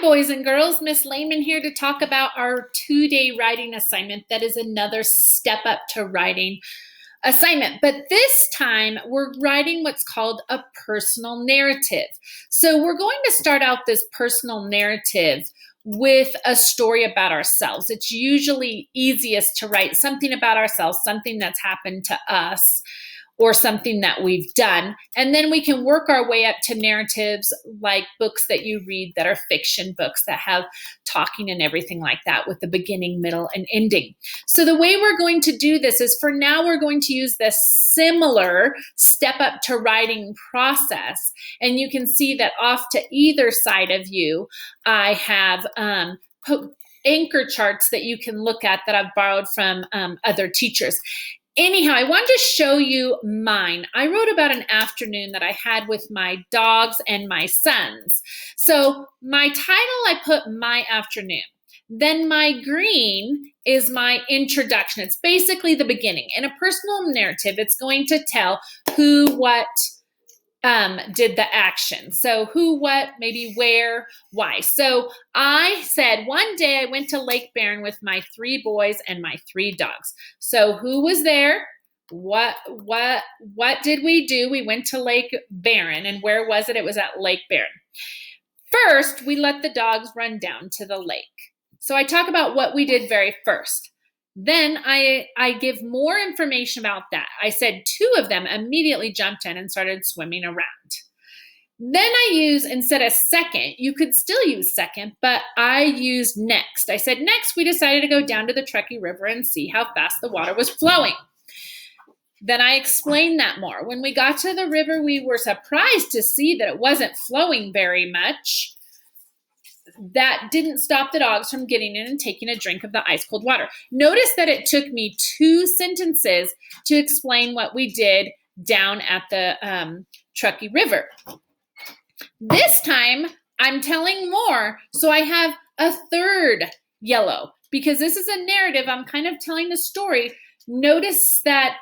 boys and girls. Miss Lehmann here to talk about our 2-day writing assignment. That is another step up to writing assignment. But this time we're writing what's called a personal narrative. So we're going to start out this personal narrative with a story about ourselves. It's usually easiest to write something about ourselves, something that's happened to us, or something that we've done. And then we can work our way up to narratives like books that you read that are fiction books that have talking and everything like that with the beginning, middle, and ending. So the way we're going to do this is, for now, we're going to use this similar step up to writing process. And you can see that off to either side of you, I have anchor charts that you can look at that I've borrowed from other teachers. Anyhow, I wanted to show you mine. I wrote about an afternoon that I had with my dogs and my sons. So my title, I put my afternoon. Then my green is my introduction. It's basically the beginning. In a personal narrative, it's going to tell who, what, did the action. So who, what, maybe where, why. So I said, one day I went to Lake Barron with my 3 boys and my 3 dogs. So who was there? What did we do? We went to Lake Barron. And where was it? It was at Lake Barron. First, we let the dogs run down to the lake. So I talk about what we did very first. Then I give more information about that. I said 2 of them immediately jumped in and started swimming around. Then I use, instead of second, you could still use second, but I used next. I said next, we decided to go down to the Truckee River and see how fast the water was flowing. Then I explained that more. When we got to the river, we were surprised to see that it wasn't flowing very much. That didn't stop the dogs from getting in and taking a drink of the ice cold water. Notice that it took me 2 sentences to explain what we did down at the Truckee River. This time I'm telling more, so I have a 3rd yellow because this is a narrative. I'm kind of telling a story. Notice that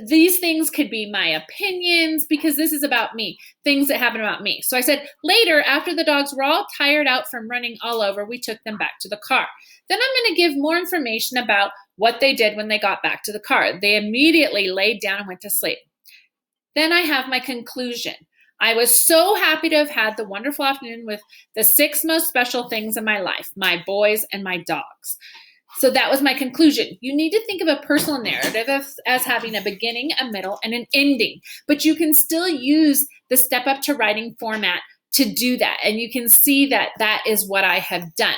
these things could be my opinions because this is about me, things that happen about me. So I said, later, after the dogs were all tired out from running all over, we took them back to the car. Then I'm going to give more information about what they did when they got back to the car. They immediately laid down and went to sleep. Then I have my conclusion. I was so happy to have had the wonderful afternoon with the 6 most special things in my life, my boys and my dogs. So that was my conclusion. You need to think of a personal narrative as having a beginning, a middle, and an ending. But you can still use the step up to writing format to do that. And you can see that that is what I have done.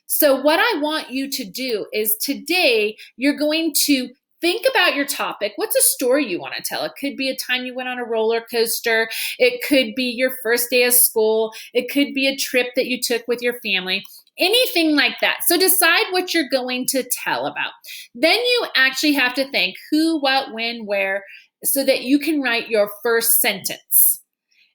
So what I want you to do is today you're going to think about your topic. What's a story you want to tell? It could be a time you went on a roller coaster. It could be your first day of school. It could be a trip that you took with your family. Anything like that. So decide what you're going to tell about. Then you actually have to think who, what, when, where, so that you can write your first sentence.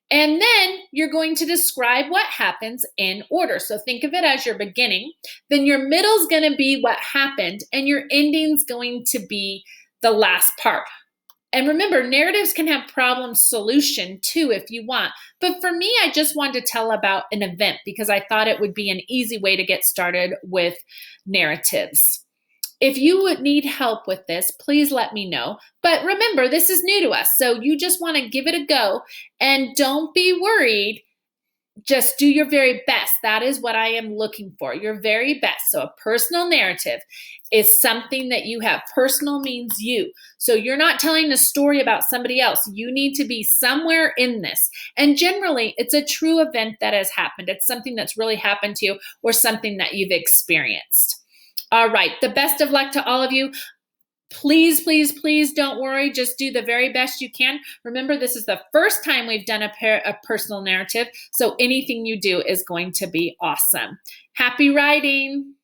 And then you're going to describe what happens in order. So think of it as your beginning. Then your middle is going to be what happened, and your ending is going to be the last part. And remember, narratives can have problem solution too if you want. But for me, I just wanted to tell about an event because I thought it would be an easy way to get started with narratives. If you would need help with this, please let me know. But remember, this is new to us, so you just want to give it a go. And don't be worried. Just do your very best. That is what I am looking for, your very best. So a personal narrative is something that you have. Personal means you. So you're not telling a story about somebody else. You need to be somewhere in this. And generally, it's a true event that has happened. It's something that's really happened to you or something that you've experienced. All right. The best of luck to all of you. Please, please, please don't worry. Just do the very best you can. Remember, this is the first time we've done a personal narrative, so anything you do is going to be awesome. Happy writing.